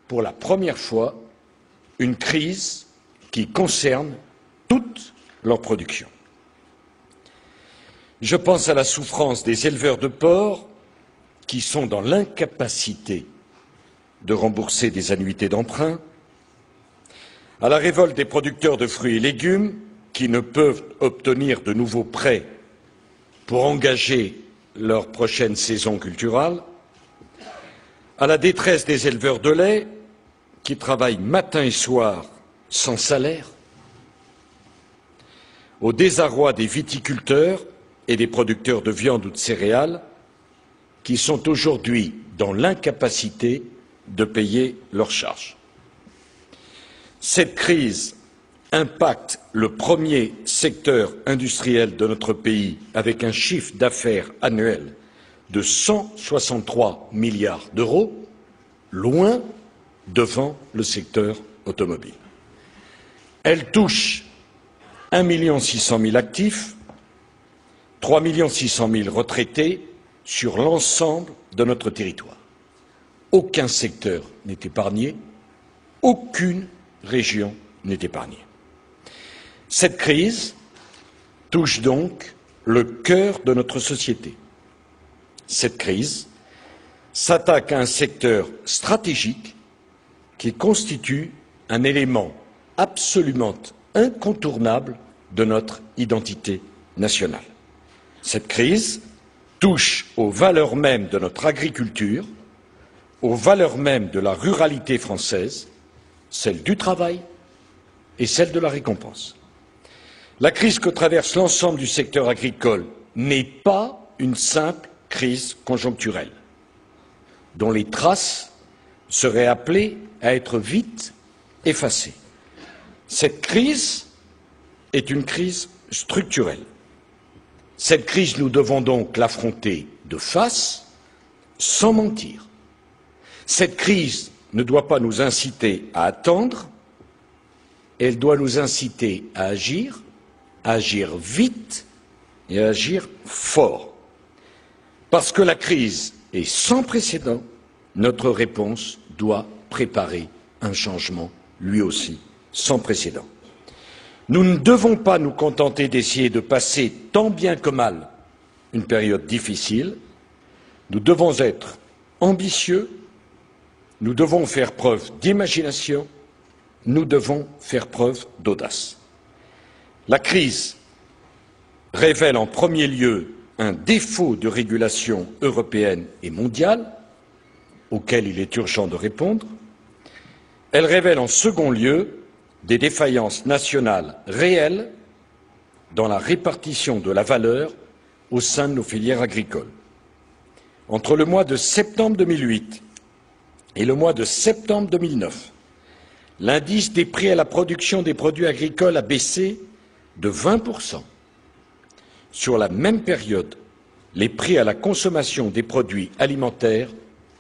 pour la première fois, une crise qui concerne toute leur production. Je pense à la souffrance des éleveurs de porcs qui sont dans l'incapacité de rembourser des annuités d'emprunt, à la révolte des producteurs de fruits et légumes qui ne peuvent obtenir de nouveaux prêts pour engager leur prochaine saison culturale, à la détresse des éleveurs de lait qui travaillent matin et soir sans salaire, au désarroi des viticulteurs et des producteurs de viande ou de céréales qui sont aujourd'hui dans l'incapacité de payer leurs charges. Cette crise impacte le premier secteur industriel de notre pays avec un chiffre d'affaires annuel de 163 milliards d'euros, loin devant le secteur automobile. Elle touche 1 600 000 actifs, 3 600 000 retraités sur l'ensemble de notre territoire. Aucun secteur n'est épargné, aucune région n'est épargnée. Cette crise touche donc le cœur de notre société. Cette crise s'attaque à un secteur stratégique qui constitue un élément absolument incontournable de notre identité nationale. Cette crise touche aux valeurs mêmes de notre agriculture, aux valeurs mêmes de la ruralité française, celle du travail et celle de la récompense. La crise que traverse l'ensemble du secteur agricole n'est pas une simple crise conjoncturelle, dont les traces seraient appelées à être vite effacées. Cette crise est une crise structurelle. Cette crise, nous devons donc l'affronter de face, sans mentir. Cette crise ne doit pas nous inciter à attendre, elle doit nous inciter à agir vite et à agir fort. Parce que la crise est sans précédent, notre réponse doit préparer un changement, lui aussi, sans précédent. Nous ne devons pas nous contenter d'essayer de passer tant bien que mal une période difficile. Nous devons être ambitieux, nous devons faire preuve d'imagination, nous devons faire preuve d'audace. La crise révèle en premier lieu un défaut de régulation européenne et mondiale auquel il est urgent de répondre. Elle révèle en second lieu des défaillances nationales réelles dans la répartition de la valeur au sein de nos filières agricoles. Entre le mois de septembre 2008 et le mois de septembre 2009, l'indice des prix à la production des produits agricoles a baissé de 20%. Sur la même période, les prix à la consommation des produits alimentaires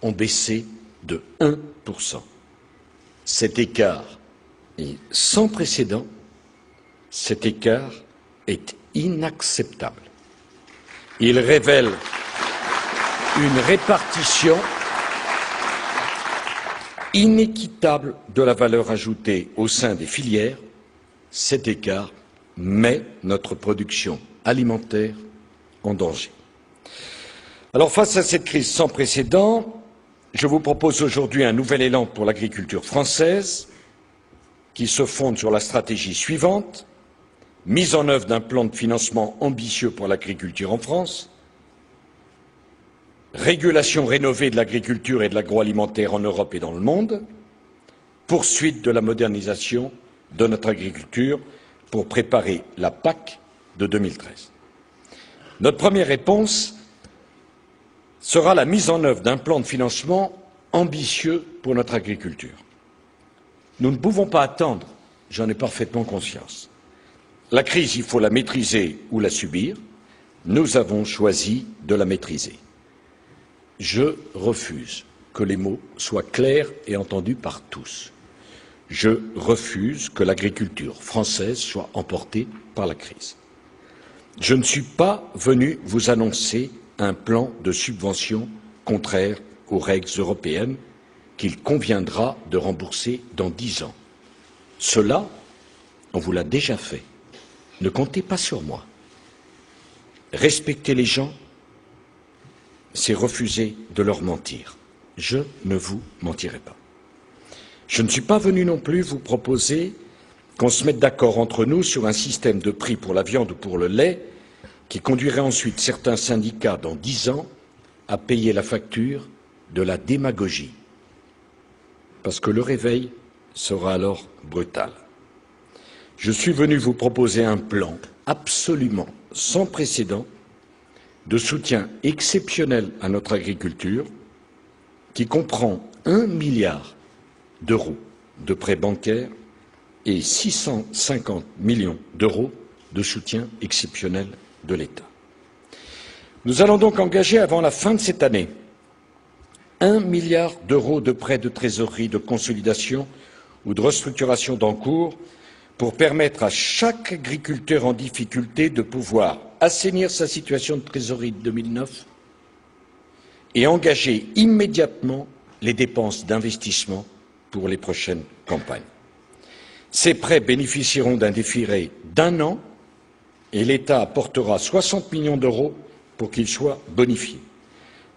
ont baissé de 1%. Cet écart est sans précédent, cet écart est inacceptable. Il révèle une répartition inéquitable de la valeur ajoutée au sein des filières. Cet écart met notre production alimentaire en danger. Alors, face à cette crise sans précédent, je vous propose aujourd'hui un nouvel élan pour l'agriculture française qui se fonde sur la stratégie suivante: mise en œuvre d'un plan de financement ambitieux pour l'agriculture en France, régulation rénovée de l'agriculture et de l'agroalimentaire en Europe et dans le monde, poursuite de la modernisation de notre agriculture pour préparer la PAC de 2013. Notre première réponse sera la mise en œuvre d'un plan de financement ambitieux pour notre agriculture. Nous ne pouvons pas attendre, j'en ai parfaitement conscience. La crise, il faut la maîtriser ou la subir. Nous avons choisi de la maîtriser. Je refuse que les mots soient clairs et entendus par tous. Je refuse que l'agriculture française soit emportée par la crise. Je ne suis pas venu vous annoncer un plan de subvention contraire aux règles européennes, qu'il conviendra de rembourser dans 10 ans. Cela, on vous l'a déjà fait. Ne comptez pas sur moi. Respecter les gens, c'est refuser de leur mentir. Je ne vous mentirai pas. Je ne suis pas venu non plus vous proposer qu'on se mette d'accord entre nous sur un système de prix pour la viande ou pour le lait qui conduirait ensuite certains syndicats dans 10 ans à payer la facture de la démagogie. Parce que le réveil sera alors brutal. Je suis venu vous proposer un plan absolument sans précédent de soutien exceptionnel à notre agriculture qui comprend 1 milliard d'euros de prêts bancaires et 650 millions d'euros de soutien exceptionnel de l'État. Nous allons donc engager avant la fin de cette année 1 milliard d'euros de prêts de trésorerie, de consolidation ou de restructuration d'encours pour permettre à chaque agriculteur en difficulté de pouvoir assainir sa situation de trésorerie de 2009 et engager immédiatement les dépenses d'investissement pour les prochaines campagnes. Ces prêts bénéficieront d'un défilé d'1 an et l'État apportera 60 millions d'euros pour qu'ils soient bonifiés.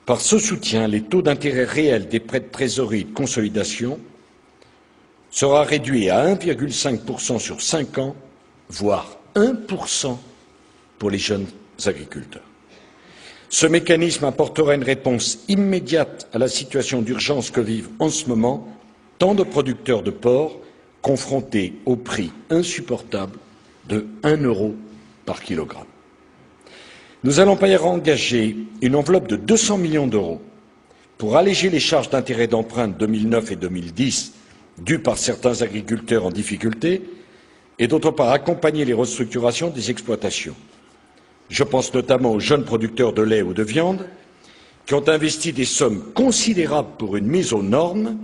Par ce soutien, les taux d'intérêt réels des prêts de trésorerie et de consolidation sera réduit à 1,5% sur 5 ans, voire 1% pour les jeunes agriculteurs. Ce mécanisme apportera une réponse immédiate à la situation d'urgence que vivent en ce moment tant de producteurs de porc confrontés au prix insupportable de 1 euro par kilogramme. Nous allons par ailleurs engager une enveloppe de 200 millions d'euros pour alléger les charges d'intérêt d'emprunt 2009 et 2010 dues par certains agriculteurs en difficulté et d'autre part accompagner les restructurations des exploitations. Je pense notamment aux jeunes producteurs de lait ou de viande qui ont investi des sommes considérables pour une mise aux normes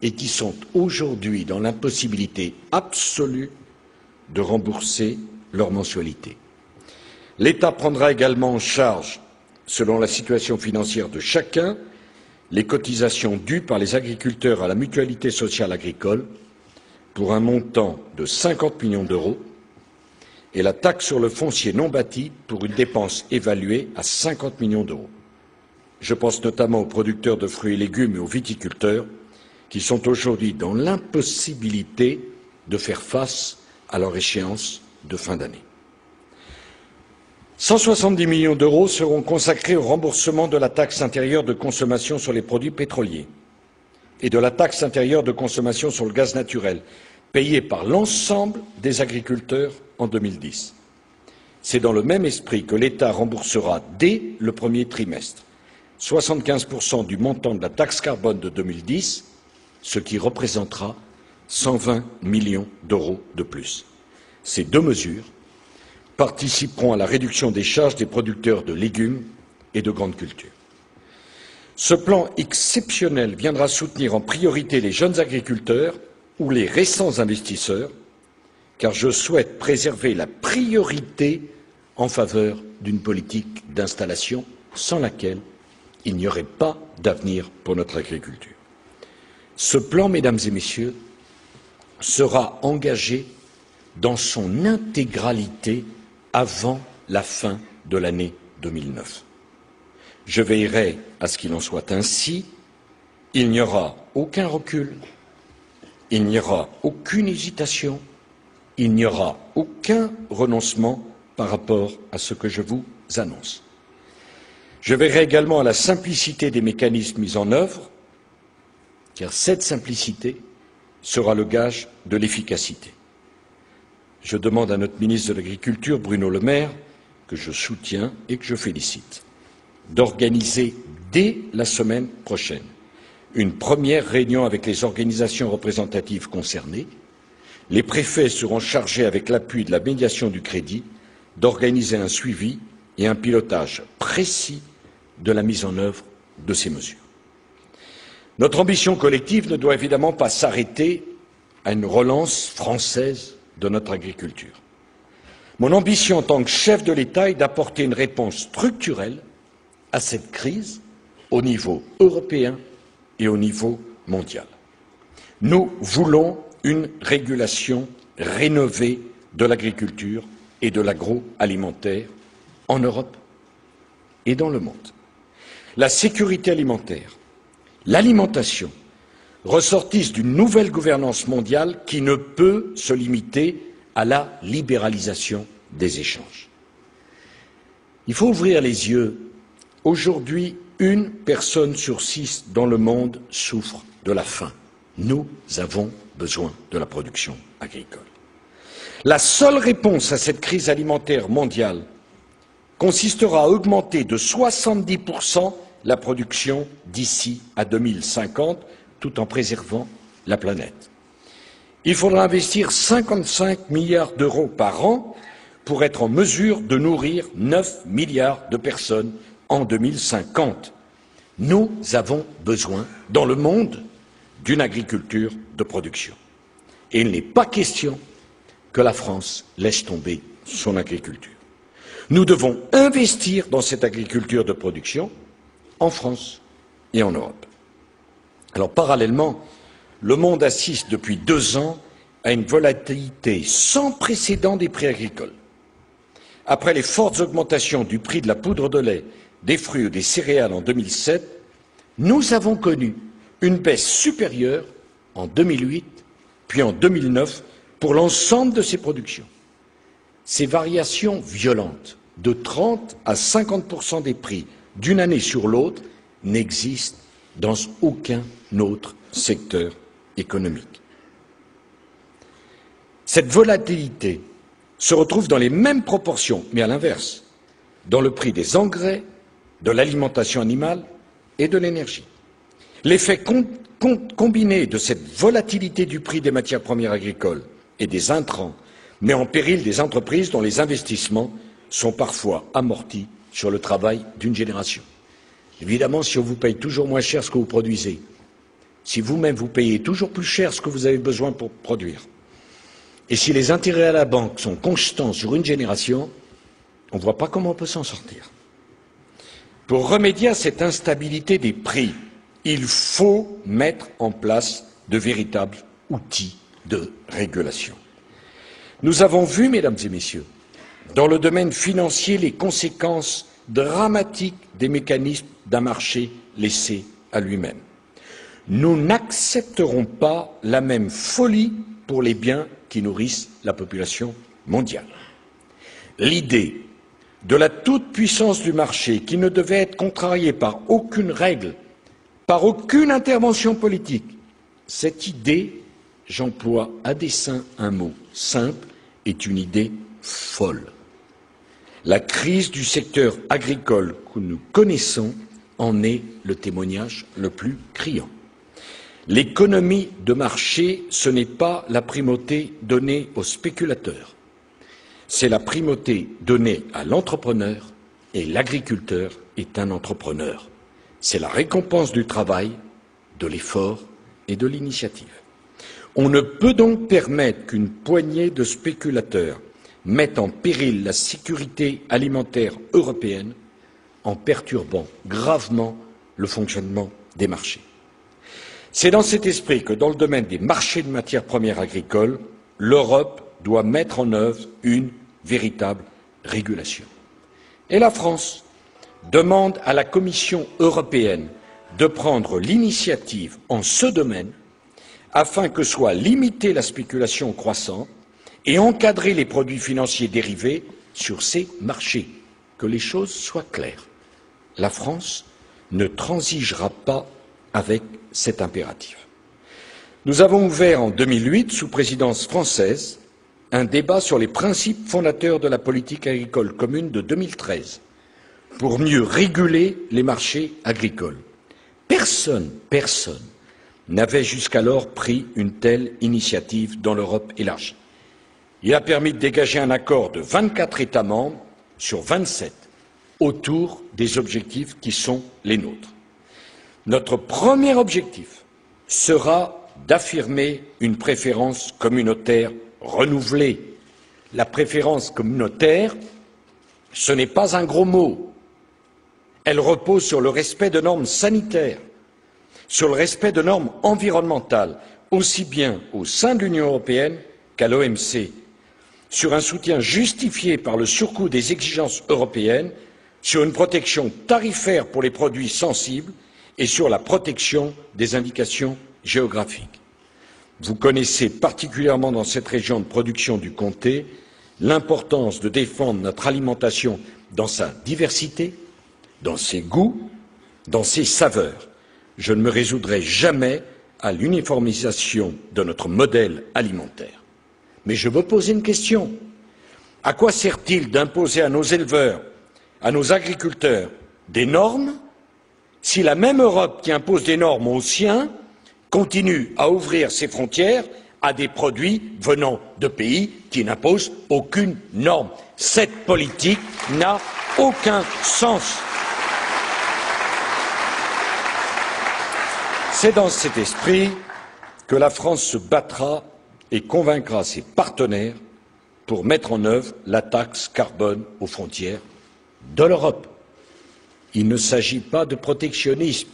et qui sont aujourd'hui dans l'impossibilité absolue de rembourser leur mensualité. L'État prendra également en charge, selon la situation financière de chacun, les cotisations dues par les agriculteurs à la mutualité sociale agricole pour un montant de 50 millions d'euros et la taxe sur le foncier non bâti pour une dépense évaluée à 50 millions d'euros. Je pense notamment aux producteurs de fruits et légumes et aux viticulteurs qui sont aujourd'hui dans l'impossibilité de faire face à leur échéance de fin d'année. 170 millions d'euros seront consacrés au remboursement de la taxe intérieure de consommation sur les produits pétroliers et de la taxe intérieure de consommation sur le gaz naturel, payée par l'ensemble des agriculteurs en 2010. C'est dans le même esprit que l'État remboursera dès le premier trimestre 75% du montant de la taxe carbone de 2010, ce qui représentera 120 millions d'euros de plus. Ces deux mesures participeront à la réduction des charges des producteurs de légumes et de grandes cultures. Ce plan exceptionnel viendra soutenir en priorité les jeunes agriculteurs ou les récents investisseurs, car je souhaite préserver la priorité en faveur d'une politique d'installation sans laquelle il n'y aurait pas d'avenir pour notre agriculture. Ce plan, mesdames et messieurs, sera engagé dans son intégralité avant la fin de l'année 2009. Je veillerai à ce qu'il en soit ainsi. Il n'y aura aucun recul, il n'y aura aucune hésitation, il n'y aura aucun renoncement par rapport à ce que je vous annonce. Je veillerai également à la simplicité des mécanismes mis en œuvre, car cette simplicité sera le gage de l'efficacité. Je demande à notre ministre de l'Agriculture, Bruno Le Maire, que je soutiens et que je félicite, d'organiser dès la semaine prochaine une première réunion avec les organisations représentatives concernées. Les préfets seront chargés, avec l'appui de la médiation du crédit, d'organiser un suivi et un pilotage précis de la mise en œuvre de ces mesures. Notre ambition collective ne doit évidemment pas s'arrêter à une relance française de notre agriculture. Mon ambition en tant que chef de l'État est d'apporter une réponse structurelle à cette crise au niveau européen et au niveau mondiale. Nous voulons une régulation rénovée de l'agriculture et de l'agroalimentaire en Europe et dans le monde. La sécurité alimentaire, l'alimentation ressortissent d'une nouvelle gouvernance mondiale qui ne peut se limiter à la libéralisation des échanges. Il faut ouvrir les yeux. Aujourd'hui, 1 personne sur 6 dans le monde souffre de la faim. Nous avons besoin de la production agricole. La seule réponse à cette crise alimentaire mondiale consistera à augmenter de 70% la production d'ici à 2050, tout en préservant la planète. Il faudra investir 55 milliards d'euros par an pour être en mesure de nourrir 9 milliards de personnes en 2050. Nous avons besoin, dans le monde, d'une agriculture de production. Et il n'est pas question que la France laisse tomber son agriculture. Nous devons investir dans cette agriculture de production en France et en Europe. Alors, parallèlement, le monde assiste depuis 2 ans à une volatilité sans précédent des prix agricoles. Après les fortes augmentations du prix de la poudre de lait, des fruits ou des céréales en 2007, nous avons connu une baisse supérieure en 2008, puis en 2009, pour l'ensemble de ces productions. Ces variations violentes de 30 à 50% des prix d'une année sur l'autre n'existent dans aucun autre secteur économique. Cette volatilité se retrouve dans les mêmes proportions, mais à l'inverse, dans le prix des engrais, de l'alimentation animale et de l'énergie. L'effet combiné de cette volatilité du prix des matières premières agricoles et des intrants met en péril des entreprises dont les investissements sont parfois amortis sur le travail d'une génération. Évidemment, si on vous paye toujours moins cher ce que vous produisez, si vous-même vous payez toujours plus cher ce que vous avez besoin pour produire, et si les intérêts à la banque sont constants sur une génération, on ne voit pas comment on peut s'en sortir. Pour remédier à cette instabilité des prix, il faut mettre en place de véritables outils de régulation. Nous avons vu, mesdames et messieurs, dans le domaine financier, les conséquences dramatiques des mécanismes d'un marché laissé à lui-même. Nous n'accepterons pas la même folie pour les biens qui nourrissent la population mondiale. L'idée de la toute-puissance du marché qui ne devait être contrariée par aucune règle, par aucune intervention politique, cette idée, j'emploie à dessein un mot simple, est une idée folle. La crise du secteur agricole que nous connaissons en est le témoignage le plus criant. L'économie de marché, ce n'est pas la primauté donnée aux spéculateurs, c'est la primauté donnée à l'entrepreneur, et l'agriculteur est un entrepreneur. C'est la récompense du travail, de l'effort et de l'initiative. On ne peut donc permettre qu'une poignée de spéculateurs mette en péril la sécurité alimentaire européenne en perturbant gravement le fonctionnement des marchés. C'est dans cet esprit que, dans le domaine des marchés de matières premières agricoles, l'Europe doit mettre en œuvre une véritable régulation. Et la France demande à la Commission européenne de prendre l'initiative en ce domaine afin que soit limitée la spéculation croissante et encadrer les produits financiers dérivés sur ces marchés. Que les choses soient claires. La France ne transigera pas avec cet impératif. Nous avons ouvert en 2008, sous présidence française, un débat sur les principes fondateurs de la politique agricole commune de 2013 pour mieux réguler les marchés agricoles. Personne n'avait jusqu'alors pris une telle initiative dans l'Europe élargie. Il a permis de dégager un accord de 24 États membres sur 27 autour des objectifs qui sont les nôtres. Notre premier objectif sera d'affirmer une préférence communautaire renouvelée. La préférence communautaire, ce n'est pas un gros mot. Elle repose sur le respect de normes sanitaires, sur le respect de normes environnementales, aussi bien au sein de l'Union européenne qu'à l'OMC, sur un soutien justifié par le surcoût des exigences européennes, sur une protection tarifaire pour les produits sensibles et sur la protection des indications géographiques. Vous connaissez particulièrement dans cette région de production du comté l'importance de défendre notre alimentation dans sa diversité, dans ses goûts, dans ses saveurs. Je ne me résoudrai jamais à l'uniformisation de notre modèle alimentaire. Mais je veux poser une question. À quoi sert-il d'imposer à nos éleveurs, à nos agriculteurs, des normes si la même Europe qui impose des normes aux siens continue à ouvrir ses frontières à des produits venant de pays qui n'imposent aucune norme? Cette politique n'a aucun sens. C'est dans cet esprit que la France se battra et convaincra ses partenaires pour mettre en œuvre la taxe carbone aux frontières de l'Europe. Il ne s'agit pas de protectionnisme,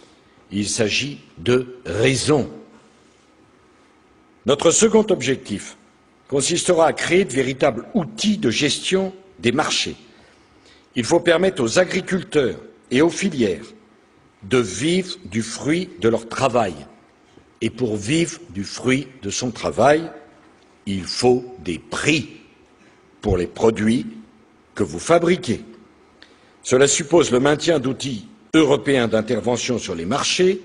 il s'agit de raison. Notre second objectif consistera à créer de véritables outils de gestion des marchés. Il faut permettre aux agriculteurs et aux filières de vivre du fruit de leur travail. Et pour vivre du fruit de son travail, il faut des prix pour les produits que vous fabriquez. Cela suppose le maintien d'outils européens d'intervention sur les marchés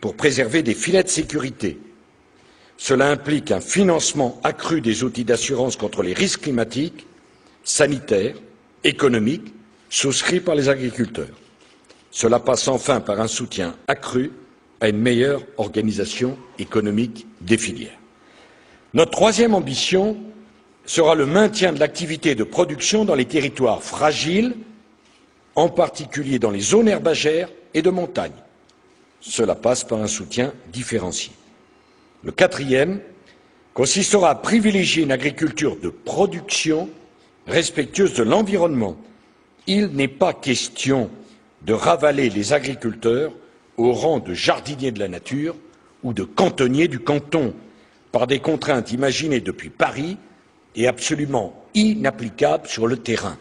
pour préserver des filets de sécurité. Cela implique un financement accru des outils d'assurance contre les risques climatiques, sanitaires, économiques, souscrits par les agriculteurs. Cela passe enfin par un soutien accru à une meilleure organisation économique des filières. Notre troisième ambition sera le maintien de l'activité de production dans les territoires fragiles, en particulier dans les zones herbagères et de montagne. Cela passe par un soutien différencié. Le quatrième consistera à privilégier une agriculture de production respectueuse de l'environnement. Il n'est pas question de ravaler les agriculteurs au rang de jardiniers de la nature ou de cantonniers du canton par des contraintes imaginées depuis Paris et absolument inapplicables sur le terrain.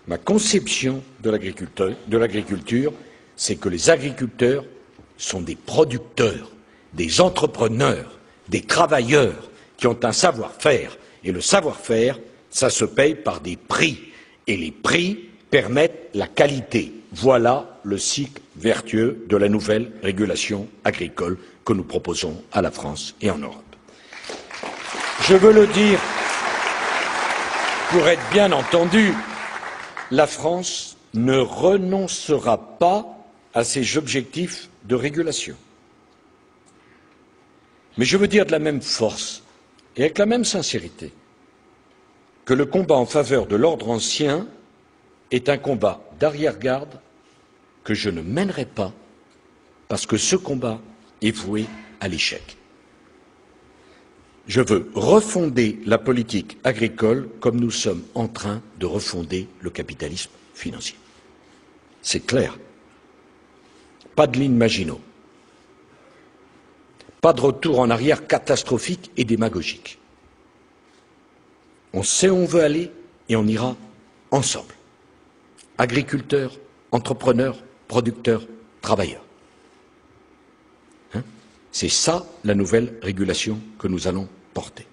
Ma conception de l'agriculture, c'est que les agriculteurs sont des producteurs, des entrepreneurs, des travailleurs qui ont un savoir-faire. Et le savoir-faire, ça se paye par des prix. Et les prix permettent la qualité. Voilà le cycle vertueux de la nouvelle régulation agricole que nous proposons à la France et en Europe. Je veux le dire pour être bien entendu, la France ne renoncera pas à ses objectifs de régulation. Mais je veux dire de la même force et avec la même sincérité que le combat en faveur de l'ordre ancien est un combat d'arrière-garde que je ne mènerai pas parce que ce combat est voué à l'échec. Je veux refonder la politique agricole comme nous sommes en train de refonder le capitalisme financier. C'est clair. Pas de ligne Maginot. Pas de retour en arrière catastrophique et démagogique. On sait où on veut aller et on ira ensemble. Agriculteurs, entrepreneurs, producteurs, travailleurs. C'est ça la nouvelle régulation que nous allons porter.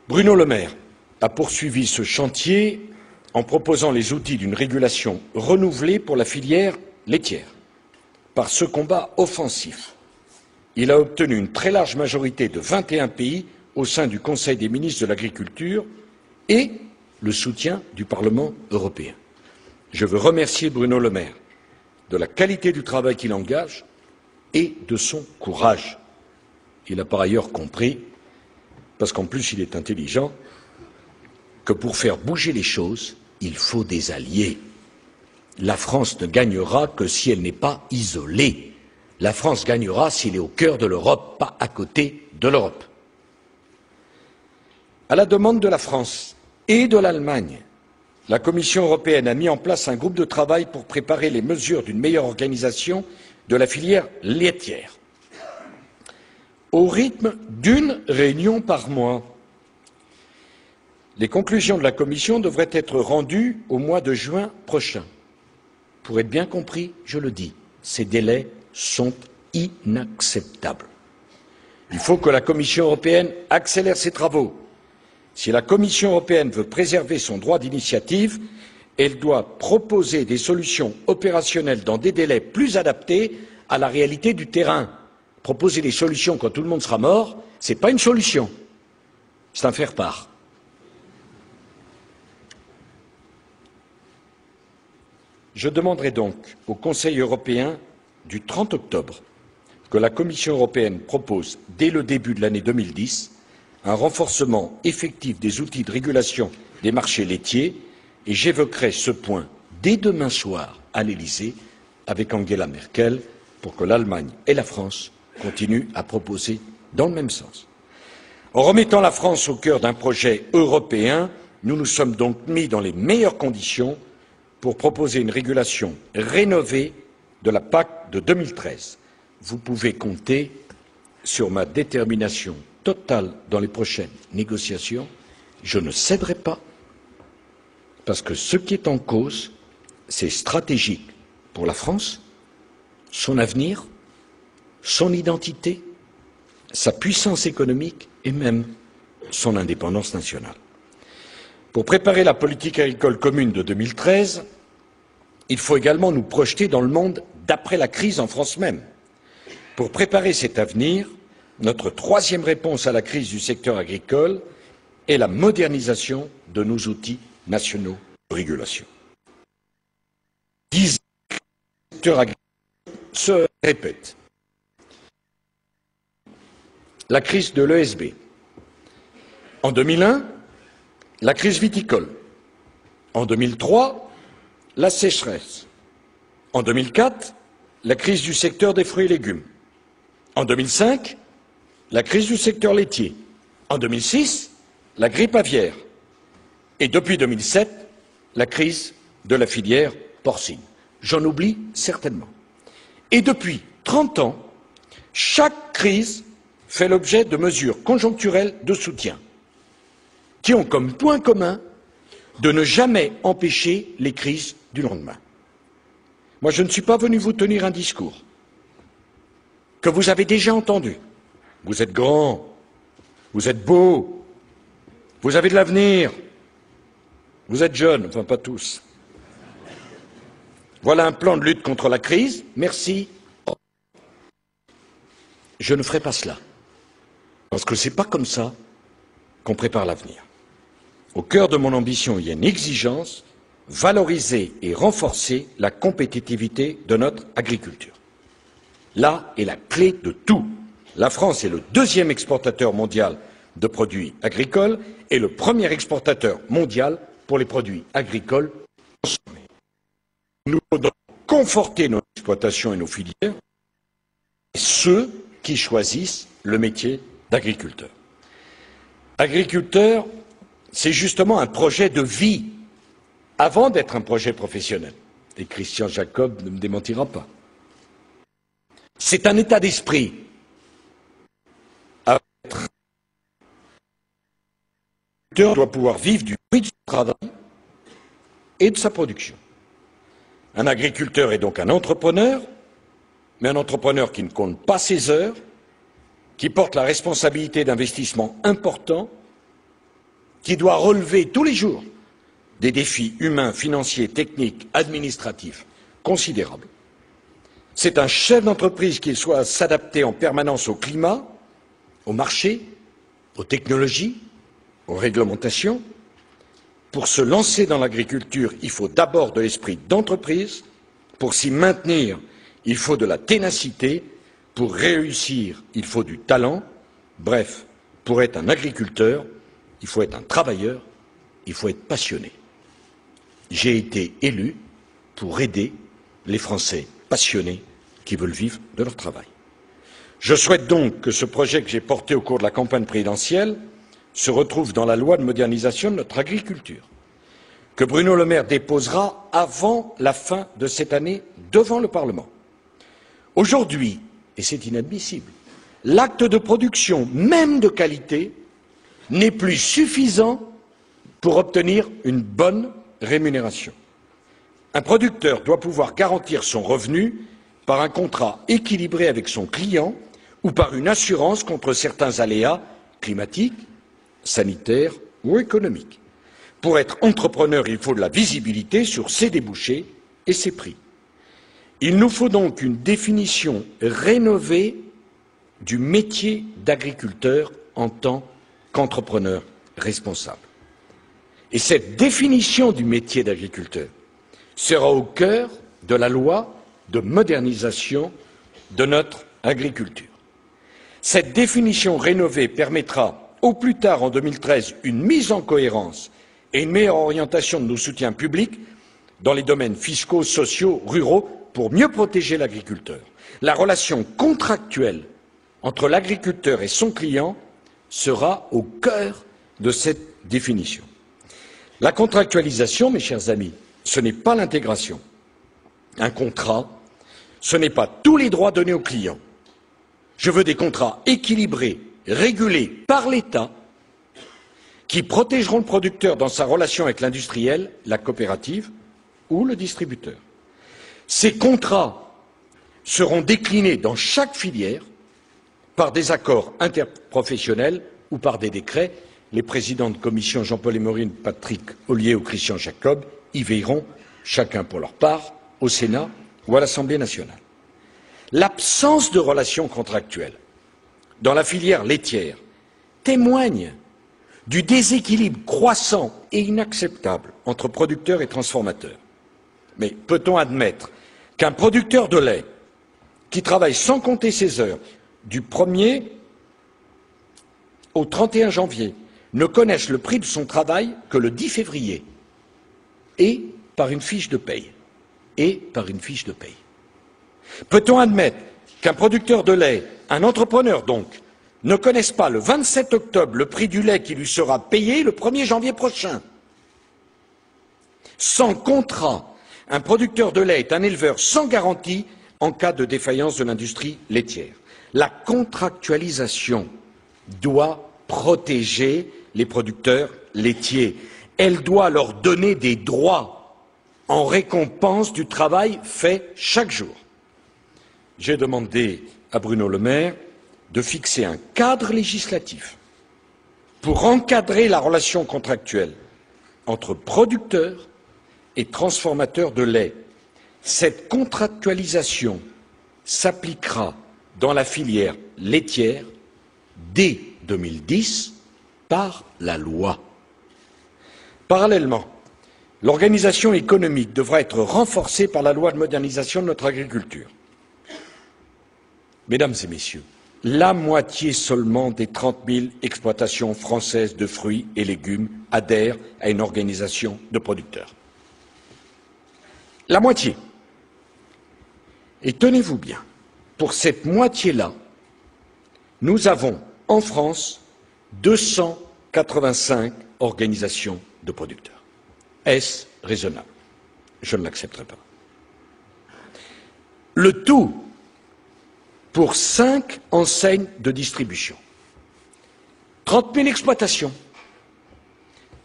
Bruno Le Maire a poursuivi ce chantier en proposant les outils d'une régulation renouvelée pour la filière laitière. Par ce combat offensif, il a obtenu une très large majorité de 21 pays au sein du Conseil des ministres de l'Agriculture et le soutien du Parlement européen. Je veux remercier Bruno Le Maire de la qualité du travail qu'il engage et de son courage. Il a par ailleurs compris, parce qu'en plus il est intelligent, que pour faire bouger les choses, il faut des alliés. La France ne gagnera que si elle n'est pas isolée. La France gagnera s'il est au cœur de l'Europe, pas à côté de l'Europe. À la demande de la France et de l'Allemagne, la Commission européenne a mis en place un groupe de travail pour préparer les mesures d'une meilleure organisation de la filière laitière. Au rythme d'une réunion par mois, les conclusions de la Commission devraient être rendues au mois de juin prochain. Pour être bien compris, je le dis, ces délais sont inacceptables. Il faut que la Commission européenne accélère ses travaux. Si la Commission européenne veut préserver son droit d'initiative, elle doit proposer des solutions opérationnelles dans des délais plus adaptés à la réalité du terrain. Proposer des solutions quand tout le monde sera mort, ce n'est pas une solution, c'est un faire-part. Je demanderai donc au Conseil européen du 30 octobre que la Commission européenne propose, dès le début de l'année 2010, un renforcement effectif des outils de régulation des marchés laitiers, et j'évoquerai ce point dès demain soir à l'Élysée avec Angela Merkel pour que l'Allemagne et la France continuent à proposer dans le même sens. En remettant la France au cœur d'un projet européen, nous nous sommes donc mis dans les meilleures conditions pour proposer une régulation rénovée de la PAC de 2013. Vous pouvez compter sur ma détermination totale dans les prochaines négociations. Je ne céderai pas, parce que ce qui est en cause, c'est stratégique pour la France, son avenir, son identité, sa puissance économique et même son indépendance nationale. Pour préparer la politique agricole commune de 2013, il faut également nous projeter dans le monde d'après la crise en France même. Pour préparer cet avenir, notre troisième réponse à la crise du secteur agricole est la modernisation de nos outils nationaux de régulation. 10 ans, le secteur agricole se répète. La crise de l'ESB. En 2001, la crise viticole. En 2003, la sécheresse. En 2004, la crise du secteur des fruits et légumes. En 2005, la crise du secteur laitier. En 2006, la grippe aviaire. Et depuis 2007, la crise de la filière porcine. J'en oublie certainement. Et depuis 30 ans, chaque crise fait l'objet de mesures conjoncturelles de soutien qui ont comme point commun de ne jamais empêcher les crises du lendemain. Moi, je ne suis pas venu vous tenir un discours que vous avez déjà entendu. Vous êtes grand, vous êtes beau, vous avez de l'avenir, vous êtes jeune, enfin pas tous. Voilà un plan de lutte contre la crise, merci. Je ne ferai pas cela, parce que ce n'est pas comme ça qu'on prépare l'avenir. Au cœur de mon ambition, il y a une exigence, valoriser et renforcer la compétitivité de notre agriculture. Là est la clé de tout. La France est le deuxième exportateur mondial de produits agricoles et le premier exportateur mondial pour les produits agricoles consommés. Nous devons conforter nos exploitations et nos filières, et ceux qui choisissent le métier d'agriculteur. Agriculteur, c'est justement un projet de vie avant d'être un projet professionnel. Et Christian Jacob ne me démentira pas. C'est un état d'esprit. L'agriculteur doit pouvoir vivre du fruit de son travail et de sa production. Un agriculteur est donc un entrepreneur, mais un entrepreneur qui ne compte pas ses heures, qui porte la responsabilité d'investissements importants, qui doit relever tous les jours des défis humains, financiers, techniques, administratifs considérables. C'est un chef d'entreprise qui doit s'adapter en permanence au climat, au marché, aux technologies, aux réglementations. Pour se lancer dans l'agriculture, il faut d'abord de l'esprit d'entreprise. Pour s'y maintenir, il faut de la ténacité. Pour réussir, il faut du talent. Bref, pour être un agriculteur, il faut être un travailleur, il faut être passionné. J'ai été élu pour aider les Français passionnés qui veulent vivre de leur travail. Je souhaite donc que ce projet que j'ai porté au cours de la campagne présidentielle se retrouve dans la loi de modernisation de notre agriculture, que Bruno Le Maire déposera avant la fin de cette année devant le Parlement. Aujourd'hui, et c'est inadmissible, l'acte de production, même de qualité, n'est plus suffisant pour obtenir une bonne rémunération. Un producteur doit pouvoir garantir son revenu par un contrat équilibré avec son client ou par une assurance contre certains aléas climatiques, sanitaires ou économiques. Pour être entrepreneur, il faut de la visibilité sur ses débouchés et ses prix. Il nous faut donc une définition rénovée du métier d'agriculteur en tant qu'entrepreneur responsable. Et cette définition du métier d'agriculteur sera au cœur de la loi de modernisation de notre agriculture. Cette définition rénovée permettra, au plus tard en 2013, une mise en cohérence et une meilleure orientation de nos soutiens publics dans les domaines fiscaux, sociaux, ruraux, pour mieux protéger l'agriculteur. La relation contractuelle entre l'agriculteur et son client sera au cœur de cette définition. La contractualisation, mes chers amis, ce n'est pas l'intégration. Un contrat, ce n'est pas tous les droits donnés aux clients. Je veux des contrats équilibrés, régulés par l'État, qui protégeront le producteur dans sa relation avec l'industriel, la coopérative ou le distributeur. Ces contrats seront déclinés dans chaque filière par des accords interprofessionnels ou par des décrets. Les présidents de commission Jean-Paul Émorine, Patrick Ollier ou Christian Jacob y veilleront, chacun pour leur part, au Sénat ou à l'Assemblée nationale. L'absence de relations contractuelles dans la filière laitière témoigne du déséquilibre croissant et inacceptable entre producteurs et transformateurs. Mais peut-on admettre qu'un producteur de lait qui travaille sans compter ses heures du 1er au 31 janvier ne connaisse le prix de son travail que le 10 février et par une fiche de paye. Peut-on admettre qu'un producteur de lait, un entrepreneur donc, ne connaisse pas le 27 octobre le prix du lait qui lui sera payé le 1er janvier prochain? Sans contrat, un producteur de lait est un éleveur sans garantie en cas de défaillance de l'industrie laitière. La contractualisation doit protéger les producteurs laitiers. Elle doit leur donner des droits en récompense du travail fait chaque jour. J'ai demandé à Bruno Le Maire de fixer un cadre législatif pour encadrer la relation contractuelle entre producteurs et transformateurs de lait. Cette contractualisation s'appliquera dans la filière laitière dès 2010 par la loi. Parallèlement, l'organisation économique devra être renforcée par la loi de modernisation de notre agriculture. Mesdames et messieurs, la moitié seulement des 30 000 exploitations françaises de fruits et légumes adhèrent à une organisation de producteurs. La moitié. Et tenez-vous bien, pour cette moitié-là, nous avons en France 285 organisations de producteurs. Est-ce raisonnable? Je ne l'accepterai pas. Le tout pour 5 enseignes de distribution. 30 000 exploitations,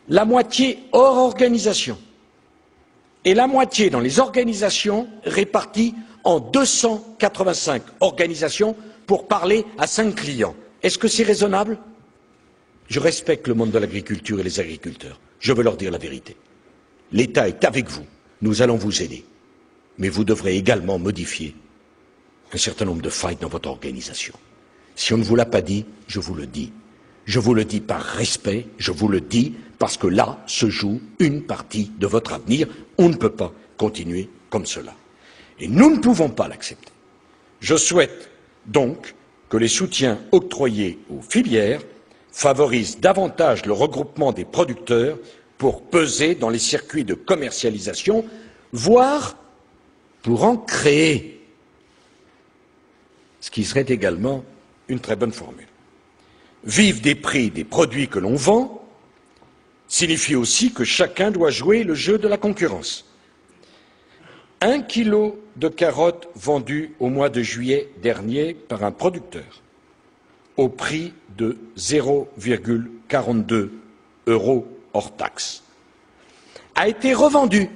la moitié hors organisation et la moitié dans les organisations réparties en 285 organisations pour parler à 5 clients. Est-ce que c'est raisonnable? Je respecte le monde de l'agriculture et les agriculteurs. Je veux leur dire la vérité. L'État est avec vous. Nous allons vous aider. Mais vous devrez également modifier un certain nombre de failles dans votre organisation. Si on ne vous l'a pas dit, je vous le dis. Je vous le dis par respect, je vous le dis parce que là se joue une partie de votre avenir. On ne peut pas continuer comme cela. Et nous ne pouvons pas l'accepter. Je souhaite donc que les soutiens octroyés aux filières favorisent davantage le regroupement des producteurs pour peser dans les circuits de commercialisation, voire pour en créer, ce qui serait également une très bonne formule. Vivre des prix des produits que l'on vend signifie aussi que chacun doit jouer le jeu de la concurrence. 1 kilo de carottes vendues au mois de juillet dernier par un producteur au prix de 0,42 € hors taxe a été revendu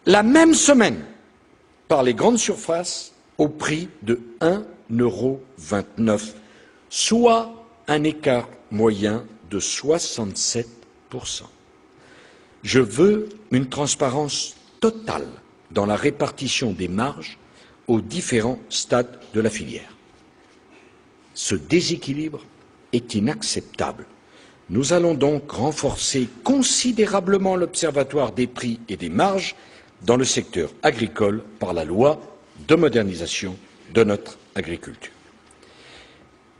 la même semaine par les grandes surfaces au prix de 1,29 €, soit un écart moyen de 67%. Je veux une transparence totale dans la répartition des marges aux différents stades de la filière. Ce déséquilibre est inacceptable. Nous allons donc renforcer considérablement l'Observatoire des prix et des marges dans le secteur agricole par la loi de modernisation de notre agriculture.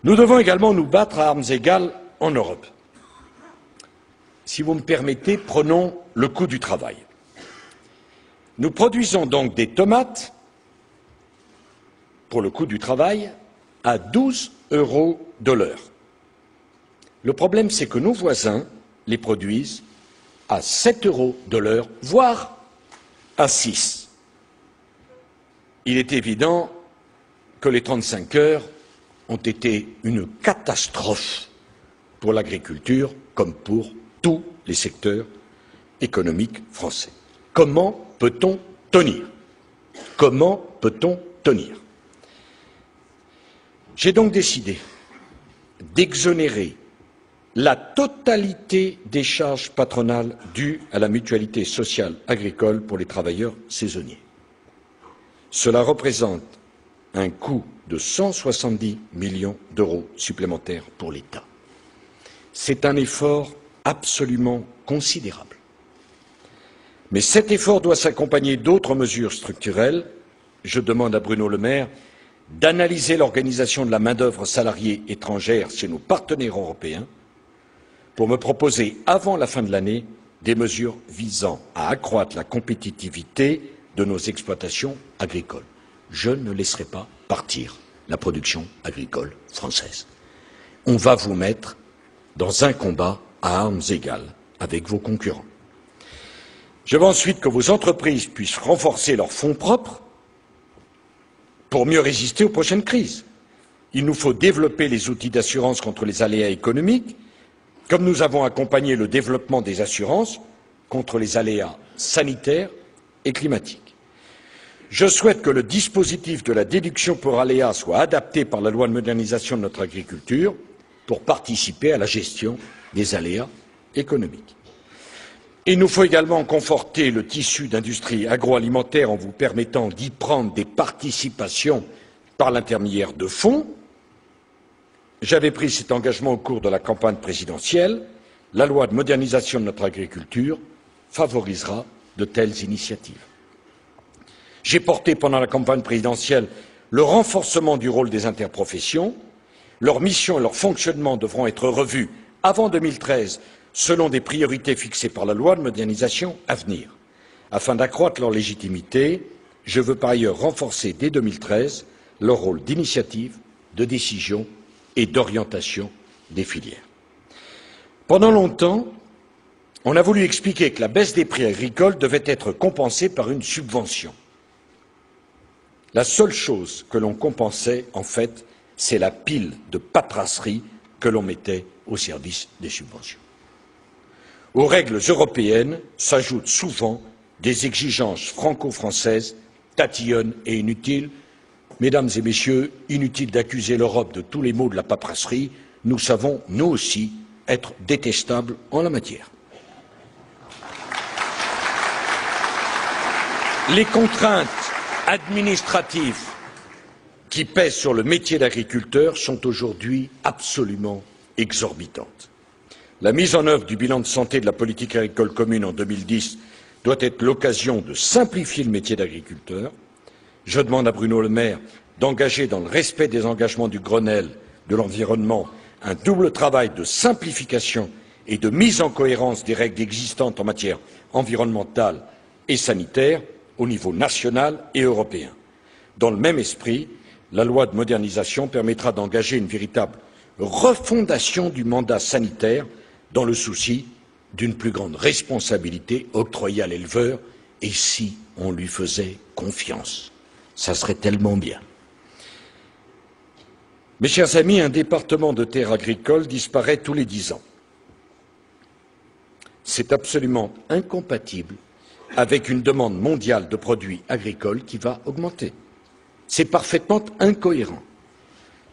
Nous devons également nous battre à armes égales en Europe. Si vous me permettez, prenons le coût du travail. Nous produisons donc des tomates pour le coût du travail à 12 € de l'heure. Le problème, c'est que nos voisins les produisent à 7 € de l'heure, voire à 6. Il est évident que les 35 heures ont été une catastrophe pour l'agriculture comme pour tous les secteurs économiques français. Comment peut-on tenir? Comment peut-on tenir? J'ai donc décidé d'exonérer la totalité des charges patronales dues à la mutualité sociale agricole pour les travailleurs saisonniers. Cela représente un coût de 170 millions € supplémentaires pour l'État. C'est un effort absolument considérable. Mais cet effort doit s'accompagner d'autres mesures structurelles. Je demande à Bruno Le Maire d'analyser l'organisation de la main-d'œuvre salariée étrangère chez nos partenaires européens pour me proposer, avant la fin de l'année, des mesures visant à accroître la compétitivité de nos exploitations agricoles. Je ne laisserai pas partir la production agricole française. On va vous mettre dans un combat à armes égales avec vos concurrents. Je veux ensuite que vos entreprises puissent renforcer leurs fonds propres pour mieux résister aux prochaines crises. Il nous faut développer les outils d'assurance contre les aléas économiques, comme nous avons accompagné le développement des assurances contre les aléas sanitaires et climatiques. Je souhaite que le dispositif de la déduction pour aléas soit adapté par la loi de modernisation de notre agriculture pour participer à la gestion des aléas économiques. Il nous faut également conforter le tissu d'industrie agroalimentaire en vous permettant d'y prendre des participations par l'intermédiaire de fonds. J'avais pris cet engagement au cours de la campagne présidentielle. La loi de modernisation de notre agriculture favorisera de telles initiatives. J'ai porté pendant la campagne présidentielle le renforcement du rôle des interprofessions. Leurs missions et leur fonctionnement devront être revus avant 2013 selon des priorités fixées par la loi de modernisation à venir. Afin d'accroître leur légitimité, je veux par ailleurs renforcer dès 2013 leur rôle d'initiative, de décision et d'orientation des filières. Pendant longtemps, on a voulu expliquer que la baisse des prix agricoles devait être compensée par une subvention. La seule chose que l'on compensait, en fait, c'est la pile de paperasserie que l'on mettait au service des subventions. Aux règles européennes s'ajoutent souvent des exigences franco-françaises tatillonnes et inutiles. Mesdames et Messieurs, inutile d'accuser l'Europe de tous les maux de la paperasserie, nous savons, nous aussi, être détestables en la matière. Les contraintes administratives qui pèsent sur le métier d'agriculteur sont aujourd'hui absolument exorbitantes. La mise en œuvre du bilan de santé de la politique agricole commune en 2010 doit être l'occasion de simplifier le métier d'agriculteur. Je demande à Bruno Le Maire d'engager, dans le respect des engagements du Grenelle de l'environnement, un double travail de simplification et de mise en cohérence des règles existantes en matière environnementale et sanitaire au niveau national et européen. Dans le même esprit, la loi de modernisation permettra d'engager une véritable refondation du mandat sanitaire dans le souci d'une plus grande responsabilité octroyée à l'éleveur Et si on lui faisait confiance? Ça serait tellement bien. Mes chers amis, un département de terres agricoles disparaît tous les 10 ans. C'est absolument incompatible avec une demande mondiale de produits agricoles qui va augmenter. C'est parfaitement incohérent.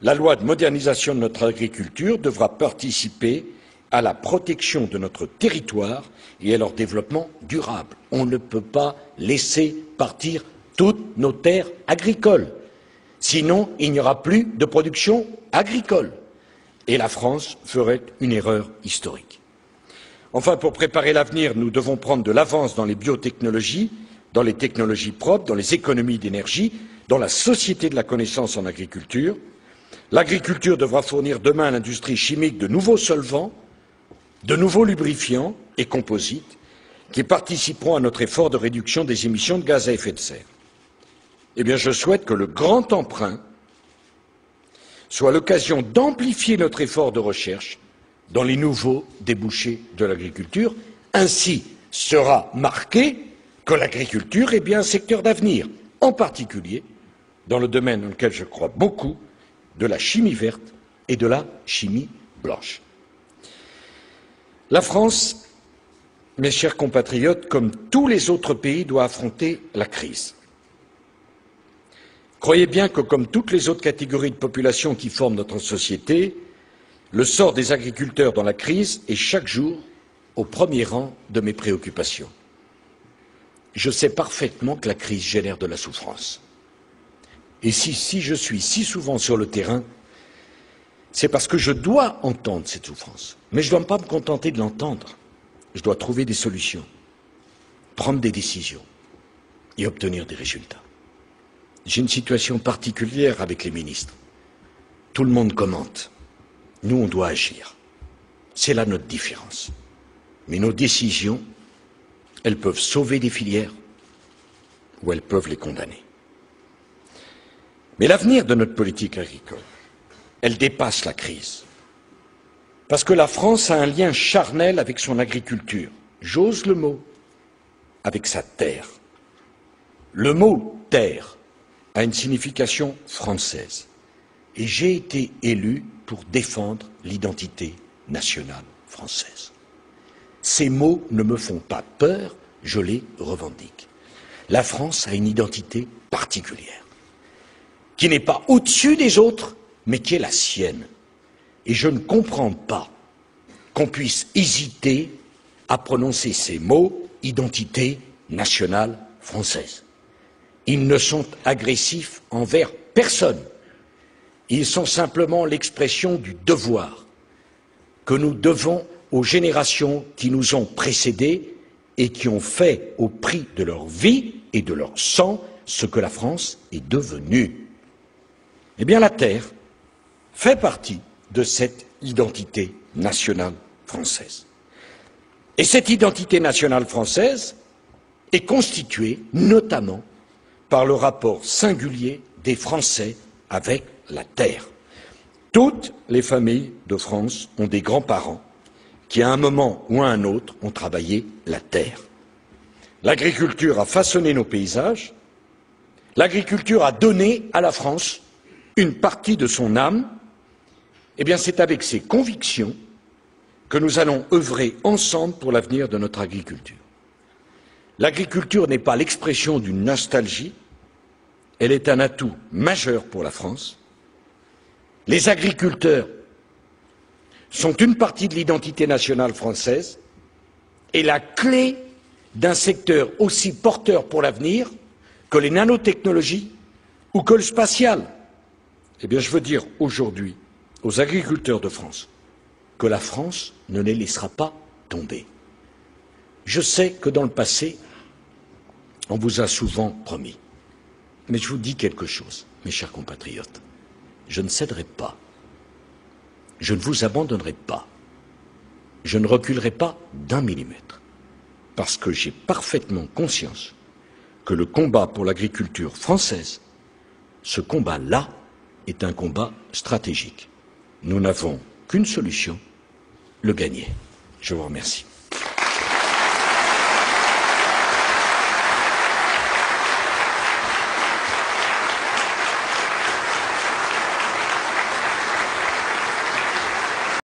La loi de modernisation de notre agriculture devra participer à la protection de notre territoire et à leur développement durable. On ne peut pas laisser partir toutes nos terres agricoles. Sinon, il n'y aura plus de production agricole. Et la France ferait une erreur historique. Enfin, pour préparer l'avenir, nous devons prendre de l'avance dans les biotechnologies, dans les technologies propres, dans les économies d'énergie, dans la société de la connaissance en agriculture. L'agriculture devra fournir demain à l'industrie chimique de nouveaux solvants, de nouveaux lubrifiants et composites qui participeront à notre effort de réduction des émissions de gaz à effet de serre. Eh bien, je souhaite que le grand emprunt soit l'occasion d'amplifier notre effort de recherche dans les nouveaux débouchés de l'agriculture. Ainsi sera marqué que l'agriculture est bien un secteur d'avenir, en particulier dans le domaine dans lequel je crois beaucoup, de la chimie verte et de la chimie blanche. La France, mes chers compatriotes, comme tous les autres pays, doit affronter la crise. Croyez bien que, comme toutes les autres catégories de population qui forment notre société, le sort des agriculteurs dans la crise est chaque jour au premier rang de mes préoccupations. Je sais parfaitement que la crise génère de la souffrance. Et si je suis si souvent sur le terrain, c'est parce que je dois entendre cette souffrance. Mais je ne dois pas me contenter de l'entendre. Je dois trouver des solutions, prendre des décisions et obtenir des résultats. J'ai une situation particulière avec les ministres. Tout le monde commente. Nous, on doit agir. C'est là notre différence. Mais nos décisions, elles peuvent sauver des filières ou elles peuvent les condamner. Mais l'avenir de notre politique agricole, elle dépasse la crise. Parce que la France a un lien charnel avec son agriculture. J'ose le mot, avec sa terre. Le mot terre a une signification française. Et j'ai été élu pour défendre l'identité nationale française. Ces mots ne me font pas peur, je les revendique. La France a une identité particulière, qui n'est pas au-dessus des autres, mais qui est la sienne. Et je ne comprends pas qu'on puisse hésiter à prononcer ces mots, identité nationale française. Ils ne sont agressifs envers personne. Ils sont simplement l'expression du devoir que nous devons aux générations qui nous ont précédés et qui ont fait au prix de leur vie et de leur sang ce que la France est devenue. Eh bien, la terre fait partie de cette identité nationale française. Et cette identité nationale française est constituée notamment par le rapport singulier des Français avec la terre. Toutes les familles de France ont des grands-parents qui, à un moment ou à un autre, ont travaillé la terre. L'agriculture a façonné nos paysages, l'agriculture a donné à la France une partie de son âme. Eh bien, c'est avec ces convictions que nous allons œuvrer ensemble pour l'avenir de notre agriculture. L'agriculture n'est pas l'expression d'une nostalgie, elle est un atout majeur pour la France. Les agriculteurs sont une partie de l'identité nationale française et la clé d'un secteur aussi porteur pour l'avenir que les nanotechnologies ou que le spatial. Eh bien, je veux dire aujourd'hui aux agriculteurs de France que la France ne les laissera pas tomber. Je sais que dans le passé, on vous a souvent promis. Mais je vous dis quelque chose, mes chers compatriotes. Je ne céderai pas. Je ne vous abandonnerai pas. Je ne reculerai pas d'1 millimètre. Parce que j'ai parfaitement conscience que le combat pour l'agriculture française, ce combat-là, est un combat stratégique. Nous n'avons qu'une solution, le gagner. Je vous remercie.